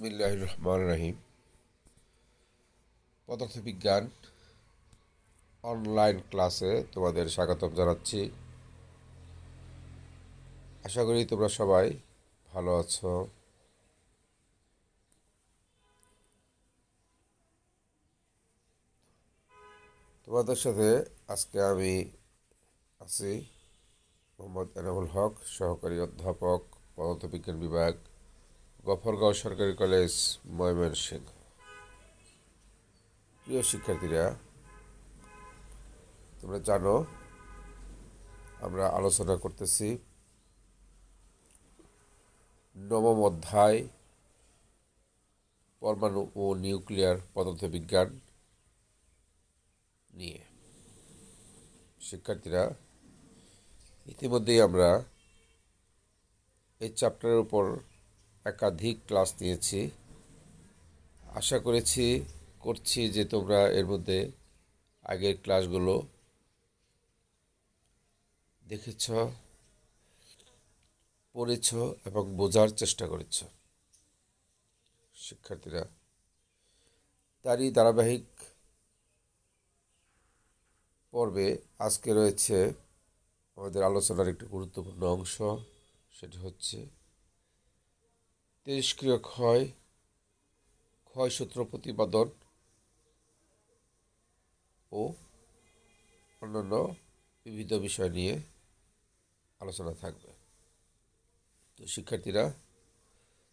বিসমিল্লাহির রহমানির রহিম। পদার্থবিজ্ঞান অনলাইন ক্লাসে তোমাদের স্বাগতম জানাচ্ছি। আশা করি তোমরা সবাই ভালো আছো। তোমাদের সাথে আজকে আমি আছি মোহাম্মদ এনামুল হক, সহকারী অধ্যাপক, পদার্থবিজ্ঞান বিভাগ, গফরগাঁও সরকারি কলেজ, ময়মনসিংহ। প্রিয় শিক্ষার্থীরা, তোমরা জানো আমরা আলোচনা করতেছি নবম অধ্যায় পরমাণু ও নিউক্লিয়ার পদার্থবিজ্ঞান নিয়ে। শিক্ষার্থীরা, ইতিমধ্যেই আমরা এই চ্যাপ্টারের উপর একাধিক ক্লাস নিয়েছি। আশা করছি যে তোমরা এর মধ্যে আগের ক্লাসগুলো দেখেছ, পড়েছ এবং বোঝার চেষ্টা করেছ। শিক্ষার্থীরা, তারই ধারাবাহিক পর্বে আজকে রয়েছে আমাদের আলোচনার একটি গুরুত্বপূর্ণ অংশ। সেটি হচ্ছে তেজস্ক্রিয় ক্ষয়সূত্র প্রতিপাদন ও অন্যান্য বিবিধ বিষয় নিয়ে আলোচনা থাকবে। তো শিক্ষার্থীরা,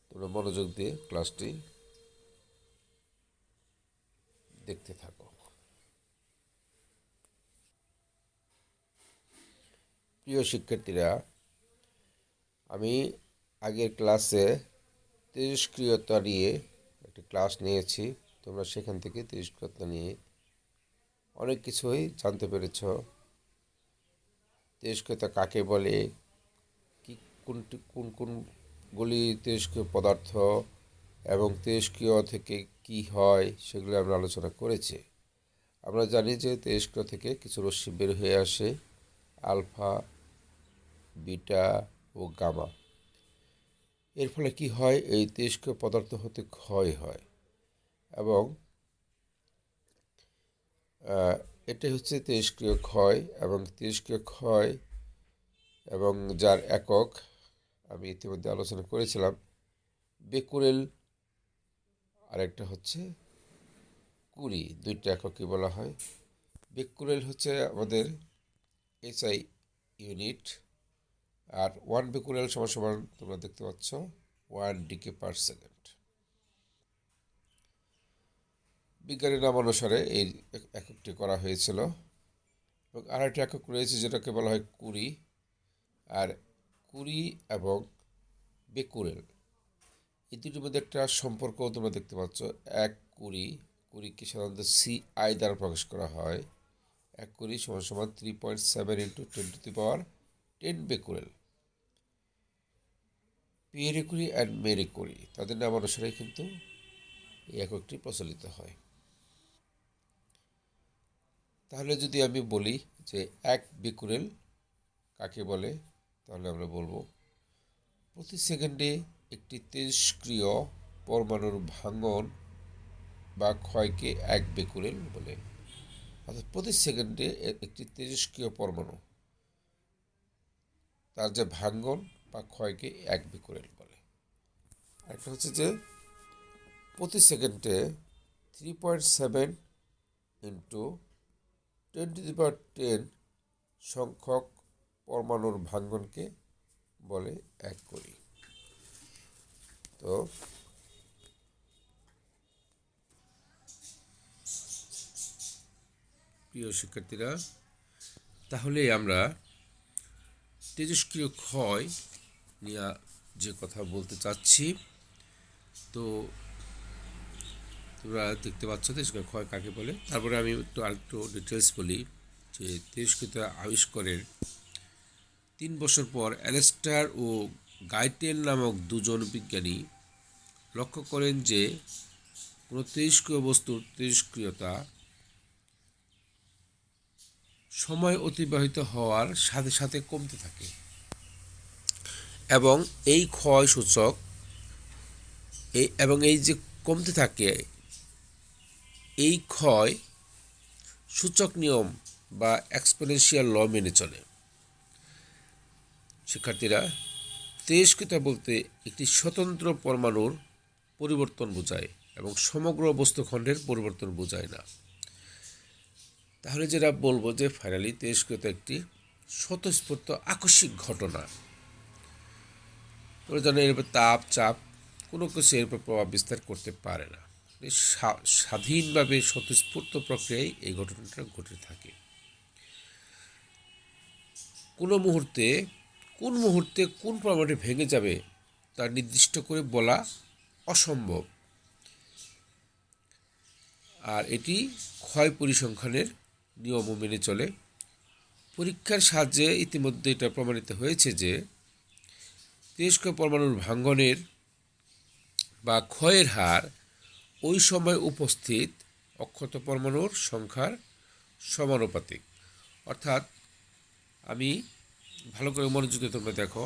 তোমরা মনোযোগ দিয়ে ক্লাসটি দেখতে থাকো। প্রিয় শিক্ষার্থীরা, আমি আগের ক্লাসে তেজস্ক্রিয়তা নিয়ে একটি ক্লাস নিয়েছি। তোমরা সেখান থেকে তেজস্ক্রিয়তা নিয়ে অনেক কিছুই জানতে পেরেছ। তেজস্ক্রিয়তা কাকে বলে, কি কোনগুলি তেজস্ক্রিয় পদার্থ এবং তেজস্ক্রিয় থেকে কি হয় সেগুলো আমরা আলোচনা করেছি। আমরা জানি যে তেজস্ক্রিয় থেকে কিছু রশ্মি বের হয়ে আসে, আলফা, বিটা ও গামা। এর ফলে কি হয়, এই তেজস্ক্রিয় পদার্থ হতে ক্ষয় হয় এবং এটাই হচ্ছে তেজস্ক্রিয় ক্ষয়। এবং তেজস্ক্রিয় ক্ষয় এবং যার একক আমি ইতিমধ্যে আলোচনা করেছিলাম, বেকুরেল আরেকটা হচ্ছে কুরি, দুইটা এককে বলা হয়। বেকুরেল হচ্ছে আমাদের SI ইউনিট, আর 1 বেকুরেল সমান তোমরা দেখতে পাচ্ছ 1 ডিকে পার সেকেন্ড। বিজ্ঞানীর নাম অনুসারে এই এককটি করা হয়েছিল। এবং আরেকটি একক রয়েছে যেটাকে বলা হয় কুরি। আর কুরি এবং বেকুরেল এই দুটির মধ্যে একটা সম্পর্ক তোমরা দেখতে পাচ্ছ। এক কুড়িকে সাধারণত CI দ্বারা প্রকাশ করা হয়। 1 কুড়ি সমান 3.7 into 10 becquerel. Pierre Curie and Marie Curie তাদের নাম অনুসারে কিন্তু এই এককটি প্রচলিত হয়। তাহলে যদি আমি বলি যে 1 বেকুরেল কাকে বলে, তাহলে আমরা বলবো প্রতি সেকেন্ডে একটি তেজস্ক্রিয় পরমাণুর ভাঙন বা ক্ষয়কে 1 বেকুরেল বলে। অর্থাৎ প্রতি সেকেন্ডে একটি তেজস্ক্রিয় পরমাণু তার যে ভাঙন বা ক্ষয়কে 1 বেকুরেল বলে। একটা হচ্ছে যে প্রতি সেকেন্ডে 3.7 ইন্টু 10 সংখ্যক পরমাণুর ভাঙনকে বলে 1 কুড়ি। তো প্রিয় শিক্ষার্থীরা, তাহলে আমরা তেজস্ক্রিয় ক্ষয় নিয়ে যে কথা বলতে চাচ্ছি, তো তোমরা দেখতে পাচ্ছ তেজস্ক্রিয় ক্ষয় কাকে বলে। তারপরে আমি আরেকটু ডিটেলস বলি যে তেজস্ক্রিয়তা আবিষ্কারের 3 বছর পর অ্যালেস্টার ও গাইটেল নামক দুজন বিজ্ঞানী লক্ষ্য করেন যে কোনো তেজস্ক্রিয় বস্তুর তেজস্ক্রিয়তা সময় অতিবাহিত হওয়ার সাথে সাথে কমতে থাকে এবং এই ক্ষয় সূচক এবং এই যে কমতে থাকে, এই ক্ষয় সূচক নিয়ম বা এক্সপোনেনশিয়াল ল মেনে চলে। শিক্ষার্থীরা, তেজস্ক্রিয়তা বলতে একটি স্বতন্ত্র পরমাণুর পরিবর্তন বোঝায় এবং সমগ্র বস্তুখণ্ডের পরিবর্তন বোঝায় না। তাহলে যেটা বলবো যে ফাইনালি তেজস্ক্রিয়তা একটি স্বতঃস্ফূর্ত আকস্মিক ঘটনা। তোমরা জানো এর উপর তাপ, চাপ কোনো কিছু এর উপর প্রভাব বিস্তার করতে পারে না। স্বাধীনভাবে স্বতঃস্ফূর্ত প্রক্রিয়ায় এই ঘটনাটা ঘটে থাকে। কোন মুহূর্তে কোন পরমাণুটি ভেঙে যাবে তা নির্দিষ্ট করে বলা অসম্ভব। আর এটি ক্ষয় পরিসংখ্যানের নিয়মও মেনে চলে। পরীক্ষার সাহায্যে ইতিমধ্যে এটা প্রমাণিত হয়েছে যে তেজস্ক্রিয় পরমাণুর ভাঙ্গনের বা ক্ষয়ের হার ওই সময় উপস্থিত অক্ষত পরমাণুর সংখ্যার সমানুপাতিক। অর্থাৎ আমি ভালো করে মনোযোগ দিয়ে তোমরা দেখো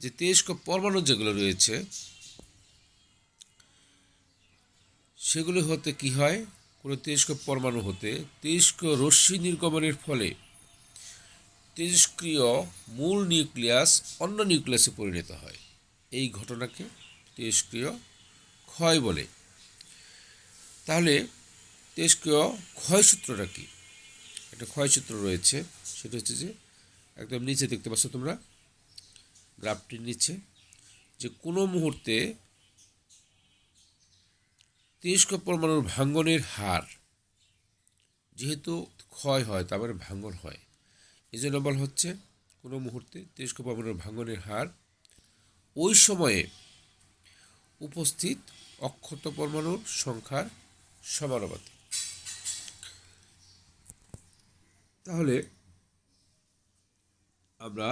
যে তেজস্ক্রিয় পরমাণু যেগুলো রয়েছে সেগুলি হতে কি হয়, কোনো তেজস্ক্রিয় পরমাণু হতে তেজস্ক্রিয় রশ্মি নির্গমনের ফলে তেজস্ক্রিয় মূল নিউক্লিয়াস অন্য নিউক্লিয়াসে পরিণত হয়। এই ঘটনাকে তেজস্ক্রিয় ক্ষয় বলে। তাহলে তেজস্ক্রিয় ক্ষয়সূত্রটা কি? একটা ক্ষয়সূত্র রয়েছে, সেটা হচ্ছে যে একদম নিচে দেখতে পাচ্ছ তোমরা গ্রাফটির নিচে, যে কোনো মুহূর্তে তেজস্ক্রিয় পরমাণুর ভাঙ্গনের হার, যেহেতু ক্ষয় হয় তার মানে ভাঙ্গন হয়, এই জন্য বলা হচ্ছে কোনো মুহূর্তে তেজস্ক্রিয় পরমাণুর ভাঙ্গনের হার ওই সময়ে উপস্থিত অক্ষত পরমাণুর সংখ্যার সমানুপাতিক। তাহলে আমরা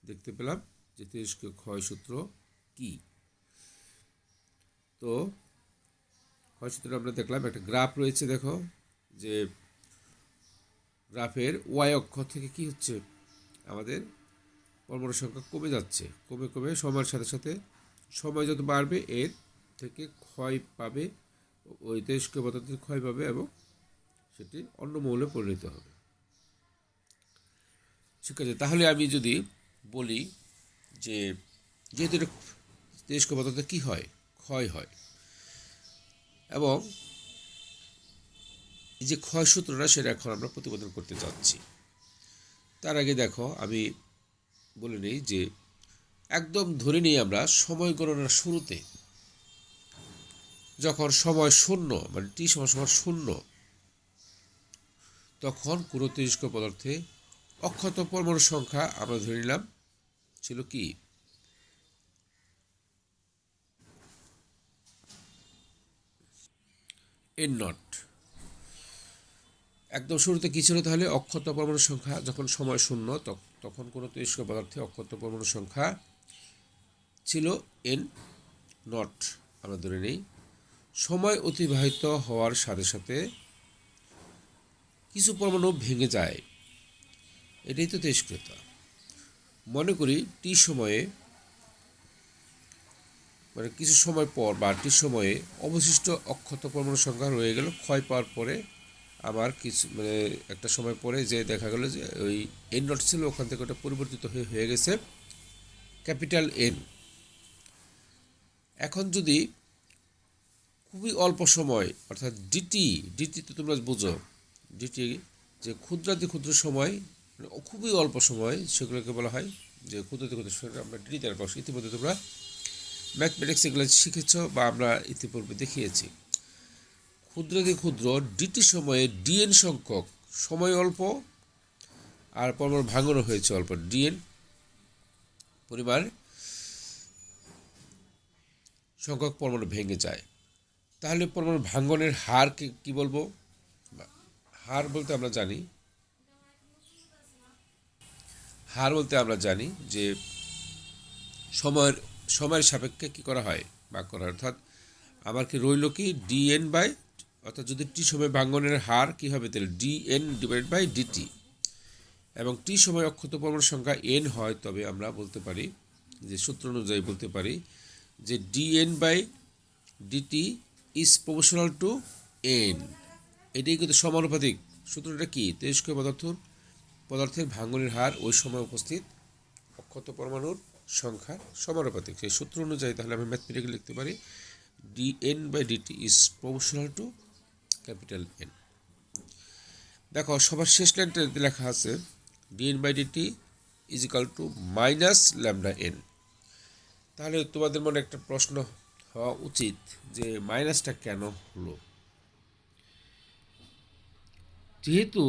দেখতে পেলাম যে তেজস্ক্রিয় ক্ষয়সূত্র কি। তো ক্ষয়সূত্র আমরা দেখলাম, একটা গ্রাফ রয়েছে, দেখো যে গ্রাফের ওয়াই অক্ষ থেকে কি হচ্ছে, আমাদের পরমাণু সংখ্যা কমে যাচ্ছে, কমে কমে সময়ের সাথে সাথে সময় যত বাড়বে এর থেকে ক্ষয় পাবে, ওই তেজস্ক্রিয় পদার্থের ক্ষয় পাবে এবং সেটি অন্য মৌলে পরিণত হবে। ঠিক আছে, তাহলে আমি যদি বলি যে যেহেতু এটা তেজস্ক্রিয় পদার্থ কী হয়, ক্ষয় হয়, এবং এই যে ক্ষয়সূত্রটা সেটা এখন আমরা প্রতিপাদন করতে যাচ্ছি। তার আগে দেখো আমি বলে নিই যে একদম ধরে নিই আমরা সময় গণনার শুরুতে যখন সময় শূন্য, মানে টি সমান সমান শূন্য, তখন কোনো তেজস্ক্রিয় পদার্থে অক্ষত পরমাণুর সংখ্যা আমরা ধরে নিলাম ছিল কি, এন নট। একদম শুরুতে কী ছিল তাহলে, অক্ষত পরমাণুর সংখ্যা যখন সময় শূন্য তখন কোনো তেজস্ক্রিয় পদার্থে অক্ষত পরমাণুর সংখ্যা ছিল এন নট আমরা ধরে নিই। সময় অতিবাহিত হওয়ার সাথে সাথে কিছু পরমাণু ভেঙে যায়, এটাই তো তেজস্ক্রিয়তা। মনে করি টি সময়ে, মানে কিছু সময় পর বা টি সময়ে অবশিষ্ট অক্ষত পরমাণুর সংখ্যা রয়ে গেল, ক্ষয় পাওয়ার পরে আবার কিছু মানে একটা সময় পরে যে দেখা গেল যে ওই এন নট ছিল ওখান থেকে ওটা পরিবর্তিত হয়ে গেছে ক্যাপিটাল এন। এখন যদি খুবই অল্প সময়, অর্থাৎ ডিটি তো তোমরা বুঝো, ডিটি যে ক্ষুদ্রাতি ক্ষুদ্র সময়, মানে খুবই অল্প সময়, সেগুলোকে বলা হয় যে ক্ষুদ্রাতি ক্ষুদ্র সময় আমরা ডিটি দ্বারা পাচ্ছি। ইতিমধ্যে তোমরা ম্যাথমেটিক্স এগুলো শিখেছ বা আমরা ইতিপূর্বে দেখিয়েছি। ক্ষুদ্রাতি ক্ষুদ্র ডিটি সময়ে ডিএন সংখ্যক সময় অল্প আর পরমাণু ভাঙনও হয়েছে অল্প, ডিএন পরিমাণ সংখ্যক পরমাণু ভেঙে যায়। তাহলে পরমাণু ভাঙ্গনের হার কি বলবো? হার বলতে আমরা জানি যে সময়ের সাপেক্ষে কি করা হয়, ভাগ করা হয়। অর্থাৎ আমার কি রইল কি ডিএন বাই, অর্থাৎ যদি টি সময় ভাঙ্গনের হার কি হবে তাহলে ডিএন ডিভাইড বাই ডিটি, এবং টি সময় অক্ষত পরমাণুর সংখ্যা এন হয়, তবে আমরা বলতে পারি যে সূত্র অনুযায়ী বলতে পারি যে d n by d t is proportional to n. এটাই কিন্তু সমানুপাতিক। সূত্রটা কি? তেজস্ক্রিয় পদার্থের ভাঙনের হার ওই সময় উপস্থিত অক্ষত পরমাণুর সংখ্যার সমানুপাতিক। সেই সূত্র অনুযায়ী তাহলে আমি ম্যাথমেটিক্যালি লিখতে পারি dN/dt is proportional two capital N. দেখো সবার শেষ লাইনটাতে লেখা আছে dN/dt is equal to minus lambda N. তাহলে তোমাদের মনে একটা প্রশ্ন হওয়া উচিত যে মাইনাসটা কেন হলো? যেহেতু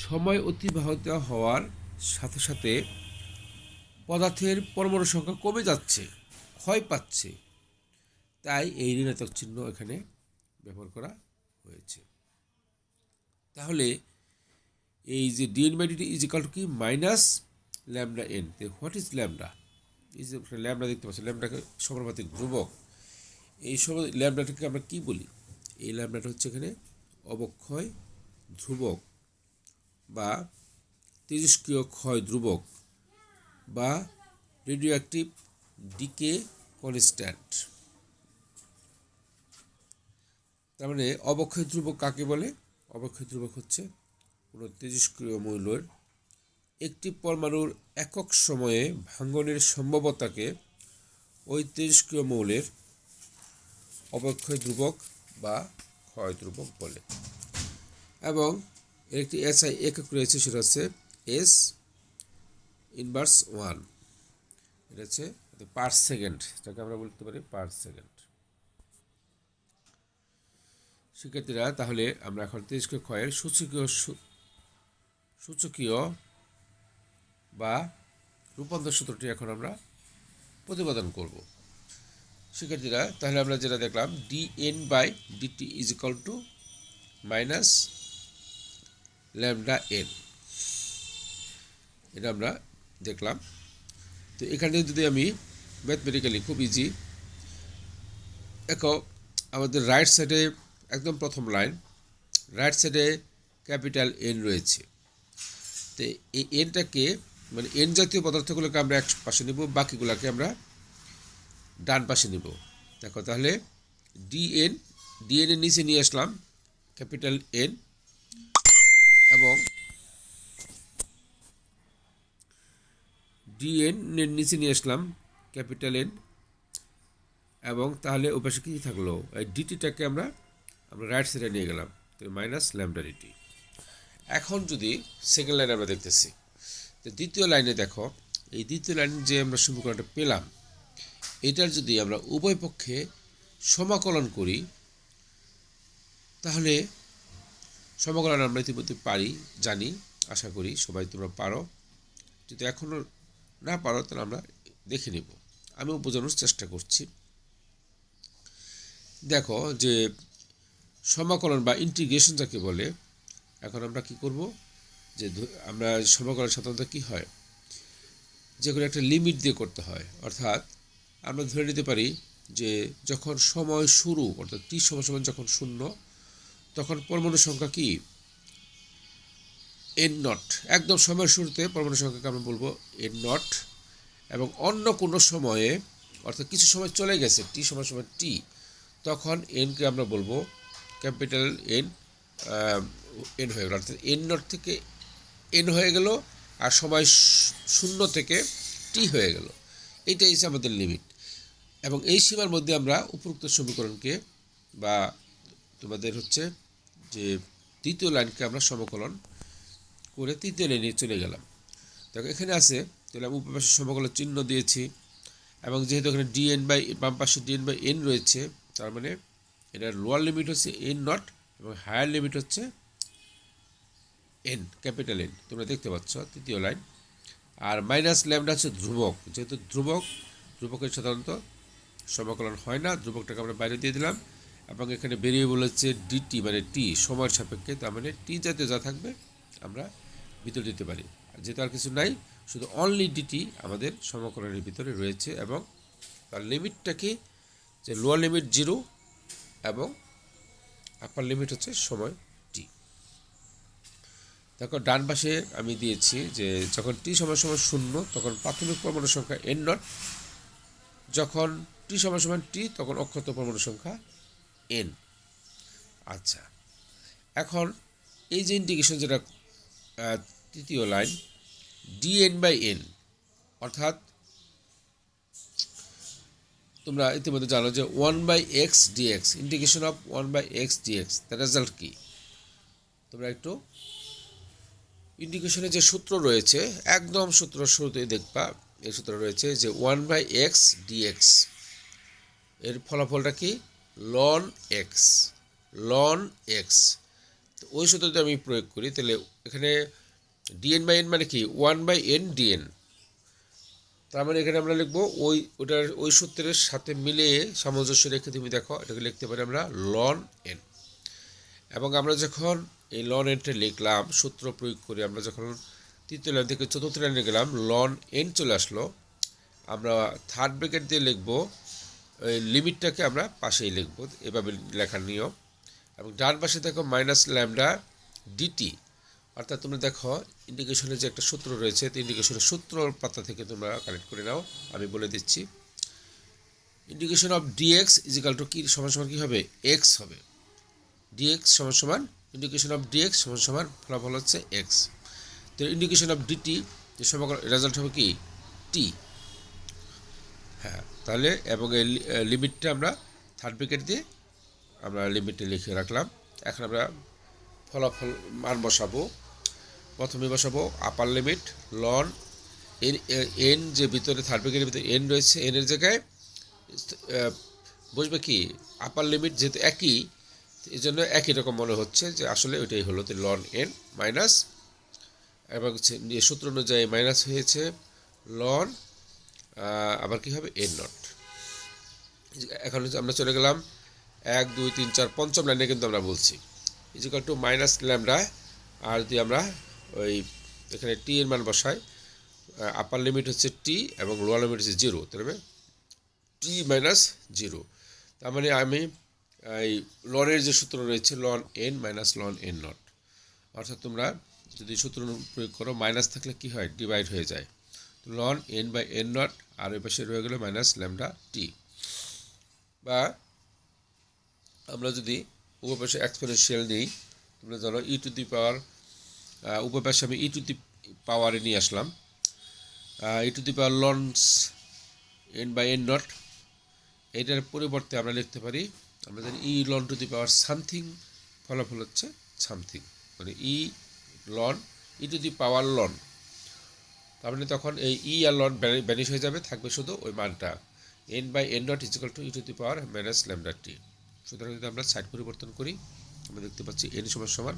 সময় অতিবাহিত হওয়ার সাথে সাথে পদার্থের পরমাণু সংখ্যা কমে যাচ্ছে, ক্ষয় পাচ্ছে, তাই এই ঋণাত্মক চিহ্ন এখানে ব্যবহার করা হয়েছে। তাহলে এই যে dN/dt ইজ ইকাল টু কি? Minus lambda N. What is lambda? এই যে ল্যামডা দেখতে পাচ্ছি, ল্যামডাকে সমানুপাতিক ধ্রুবক। এই সময় ল্যামডাটাকে আমরা কি বলি? এই ল্যামডাটা হচ্ছে এখানে অবক্ষয় ধ্রুবক বা তেজস্ক্রিয় ক্ষয় ধ্রুবক বা রেডিও অ্যাক্টিভ ডিকে কনস্ট্যান্ট। তার মানে অবক্ষয় ধ্রুবক কাকে বলে? অবক্ষয় ধ্রুবক হচ্ছে কোনো তেজস্ক্রিয় মৌলের একটি পরমাণুর একক সময়ে ভাঙনের সম্ভাব্যতাকে ওই তেজস্ক্রিয় মৌলের অবক্ষয় ধ্রুবক বা ক্ষয় ধ্রুবক বলে। এবং এর একটি এসআই একক রয়েছে, সেটা হচ্ছে S ইনভার্স 1। এটা হচ্ছে পার সেকেন্ড, যেটাকে আমরা বলতে পারি পার সেকেন্ড। শিক্ষার্থীরা, তাহলে আমরা এখন তেজস্ক্রিয় ক্ষয়ের সূচকীয় বা রূপান্তর সূত্রটি এখন আমরা প্রতিপাদন করব। শিক্ষার্থীরা, তাহলে আমরা যেটা দেখলাম dN/dt is equal to minus lambda N, এটা আমরা দেখলাম। তো এখানে যদি আমি ম্যাথমেটিক্যালি খুব ইজি, দেখো আমাদের রাইট সাইডে একদম প্রথম লাইন, রাইট সাইডে ক্যাপিটাল এন রয়েছে। তো এই এনটাকে মানে এন জাতীয় পদার্থগুলোকে আমরা এক পাশে নেব, বাকিগুলোকে আমরা ডান পাশে নেব। দেখো তাহলে ডিএন এর নিচে নিয়ে আসলাম ক্যাপিটাল এন এবং ডিএন এর নিচে নিয়ে আসলাম ক্যাপিটাল এন, এবং তাহলে ওই পাশে কী থাকলো? এই ডিটিটাকে আমরা রাইট সাইডে নিয়ে গেলাম, তো মাইনাস ল্যামডা ডিটি। এখন যদি সেকেন্ড লাইন আমরা দেখতেছি, তো দ্বিতীয় লাইনে দেখো, এই দ্বিতীয় লাইন যে আমরা সমীকরণটা পেলাম, এটার যদি আমরা উভয় পক্ষে সমাকলন করি, তাহলে সমাকলন আমরা ইতিমধ্যে পারি, জানি, আশা করি সবাই তোমরা পারো। যদি এখনও না পারো তাহলে আমরা দেখে নেব, আমিও বোঝানোর চেষ্টা করছি। দেখো যে সমাকলন বা ইন্টিগ্রেশন যাকে বলে, এখন আমরা কি করব? যে আমরা সমাকলন সাধারণত কি হয়, যে কোনো একটা লিমিট দিয়ে করতে হয়। অর্থাৎ আমরা ধরে নিতে পারি যে যখন সময় শুরু, অর্থাৎ টি সমান যখন 0, তখন পরমাণু সংখ্যা কি? n0। একদম সময়ের শুরুতে পরমাণু সংখ্যাকে আমরা বলবো n0, এবং অন্য কোনো সময়ে, অর্থাৎ কিছু সময় চলে গেছে টি সমান টি, তখন এনকে আমরা বলবো ক্যাপিটাল এন হয়ে গেল, অর্থাৎ n0 থেকে n হয়ে গেল, আর সময় 0 থেকে টি হয়ে গেল। এইটাই হচ্ছে আমাদের লিমিট। এবং এই সীমার মধ্যে আমরা উপরোক্ত সমীকরণকে বা তোমাদের হচ্ছে যে দ্বিতীয় লাইনকে আমরা সমাকলন করে তৃতীয় লাইনে চলে গেলাম। দেখো এখানে আছে, তাহলে আমি উপর পাশে সমাকলন চিহ্ন দিয়েছি, এবং যেহেতু এখানে বাম পাশে dN/n রয়েছে, তার মানে এটার লোয়ার লিমিট হচ্ছে n0 এবং হায়ার লিমিট হচ্ছে n, ক্যাপিটাল এন, তোমরা দেখতে পাচ্ছ তৃতীয় লাইন। আর মাইনাস ল্যামডা হচ্ছে ধ্রুবক, যেহেতু ধ্রুবকের সাধারণত সমাকলন হয় না, ধ্রুবকটাকে আমরা বাইরে দিয়ে দিলাম, এবং এখানে ভেরিয়েবল হচ্ছে ডিটি মানে টি, সময়ের সাপেক্ষে, তার মানে টি জাতীয় যা থাকবে আমরা ভিতরে দিতে পারি। যেহেতু আর কিছু নাই, শুধু অনলি ডিটি আমাদের সমাকলনের ভিতরে রয়েছে, এবং তার লিমিটটা কি? যে লোয়ার লিমিট 0 এবং আপার লিমিট হচ্ছে সময় টি। দেখো ডান পাশে আমি দিয়েছি যে যখন টি সমান 0, তখন প্রাথমিক পরমাণু সংখ্যা n0, যখন টি সমান সমান টি, তখন অক্ষত পরমাণু সংখ্যা এন। আচ্ছা, এখন এই যে ইন্টিগ্রেশন যেটা তৃতীয় লাইন, ডিএন বাই এন, অর্থাৎ তোমরা ইতিমধ্যে জানো যে 1/x dx, integration of 1/x dx, তার রেজাল্ট কি? তোমরা একটু ইন্টিগ্রেশনের যে সূত্র রয়েছে, একদম সূত্র শুরুতেই দেখবা এই সূত্র রয়েছে যে 1/x dx, এর ফলাফলটা কি? Ln x, ln x. তো ওই সূত্রটি আমি প্রয়োগ করি, তাহলে এখানে ডিএন বাই এন মানে কি? 1/n dn। তার মানে এখানে আমরা লিখবো ওই সূত্রের সাথে মিলিয়ে সামঞ্জস্য রেখে তুমি দেখো, এটাকে লিখতে পারি আমরা লন এন। এবং আমরা যখন এই লন এনটা লিখলাম সূত্র প্রয়োগ করে, আমরা যখন তৃতীয় লাইন থেকে চতুর্থ লাইনে গেলাম, লন এন চলে আসলো, আমরা থার্ড ব্র্যাকেট দিয়ে লিখবো, ওই লিমিটটাকে আমরা পাশেই লিখবো, এভাবে লেখার নিয়ম। এবং ডান পাশে দেখো মাইনাস ল্যামডা ডিটি, অর্থাৎ তোমরা দেখো ইন্টিগ্রেশনের যে একটা সূত্র রয়েছে, ইন্টিগ্রেশনের সূত্র পাতা থেকে তোমরা কালেক্ট করে নাও, আমি বলে দিচ্ছি। Integration of d x is equal to কি সমান সমান কী হবে? এক্স হবে। ডিএক্স সমান সমান, ইন্টিগ্রেশন অফ ডিএক্স সমান সমান ফলাফল হচ্ছে এক্স। তো ইন্টিগ্রেশন অফ ডিটি সমগ্র রেজাল্ট হবে কি? টি। হ্যাঁ, তাহলে এবং এই লিমিটটা আমরা থার্ড ব্র্যাকেট দিয়ে আমরা লিমিটে লিখে রাখলাম। এখন আমরা ফলাফল মান বসাবো। প্রথমে বসাবো upper limit ln n, n যে ভিতরে থার্ড ব্র্যাকেটের ভিতরে এন রয়েছে, এনের জায়গায় বসবে কি? আপার লিমিট, যেহেতু একই এই জন্য একই রকম মনে হচ্ছে যে আসলে ওইটাই হলো লন এন মাইনাস, এবং সূত্র অনুযায়ী মাইনাস হয়েছে লন, আবার কি হবে? N not. এখন আমরা চলে গেলাম 1 2 3 4 পঞ্চম লাইনে, কিন্তু আমরা বলছি ইজিক্যাল টু মাইনাস ল্যামডা, আর যদি আমরা ওই এখানে টি এর মান বসাই, আপার লিমিট হচ্ছে টি এবং লোয়ার লিমিট হচ্ছে 0, তাহলে টি মাইনাস 0। তার মানে আমি এই লনের যে সূত্র রয়েছে ln n minus ln n nought, অর্থাৎ তোমরা যদি সূত্র প্রয়োগ করো, মাইনাস থাকলে কি হয়? ডিভাইড হয়ে যায়। Ln N by N naught, আর ওই পাশে রয়ে গেল মাইনাস ল্যামডা টি। বা আমরা যদি উভয় পাশে এক্সপোনেনশিয়াল নিই, তোমরা জানো ই টু দি পাওয়ার, উভয় পাশে আমি ই টু দি পাওয়ারে নিয়ে আসলাম, ই টু দি পাওয়ার লনস এন বাই এন নট। এটার পরিবর্তে আমরা লিখতে পারি, আমরা জানি e ln to the power something, ফলাফল হচ্ছে সামথিং, মানে e ln e to the power ln. তার মানে তখন এই ই আর লন ব্যানিশ হয়ে যাবে, থাকবে শুধু ওই মানটা N by N naught is equal to e to the power minus lambda t. সুতরাং যদি আমরা সাইড পরিবর্তন করি, আমরা দেখতে পাচ্ছি এন সমান সমান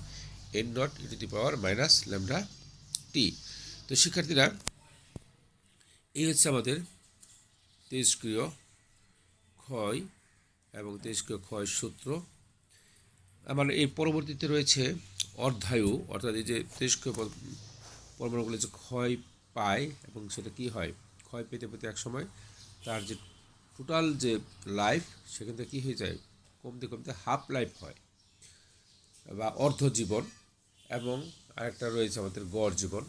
N naught e to the power minus lambda t. তো শিক্ষার্থীরা, এই হচ্ছে আমাদের তেজস্ক্রিয় ক্ষয় এবং তেজস্ক্রিয় ক্ষয় সূত্র। আমার এই পরবর্তীতে রয়েছে অর্ধায়ু, অর্থাৎ এই যে তেজস্ক্রিয় পরমাণুগুলো যে ক্ষয় পায় এবং সেটা কি হয়, ক্ষয় পেতে পেতে এক সময় তার যে টোটাল যে লাইফ, সেখান থেকে কী হয়ে যায়? কমতে কমতে হাফ লাইফ হয় বা অর্ধ জীবন, এবং আরেকটা রয়েছে আমাদের গড় জীবন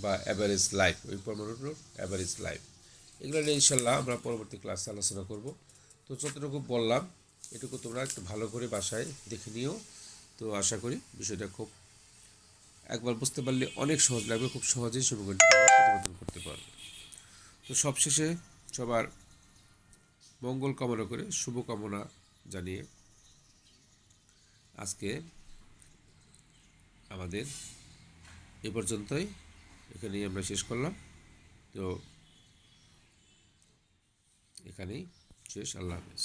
বা অ্যাভারেজ লাইফ, ওই পরমাণুগুলোর অ্যাভারেজ লাইফ। এগুলো নিয়ে ইনশাল্লাহ আমরা পরবর্তী ক্লাসে আলোচনা করব। তো যতটুকু বললাম এটুকু তোমরা একটু ভালো করে বাসায় দেখে নিও। তো আশা করি বিষয়টা খুব একবার বুঝতে পারলে অনেক সহজ লাগবে, খুব সহজেই সমীকরণটি প্রতিপাদন করতে পারবে। তো সবশেষে সবার মঙ্গল কামনা করে, শুভকামনা জানিয়ে আজকে আমাদের এ পর্যন্তই, এখানেই আমরা শেষ করলাম। তো এখানেই শেষ। আল্লাহ হাফেজ।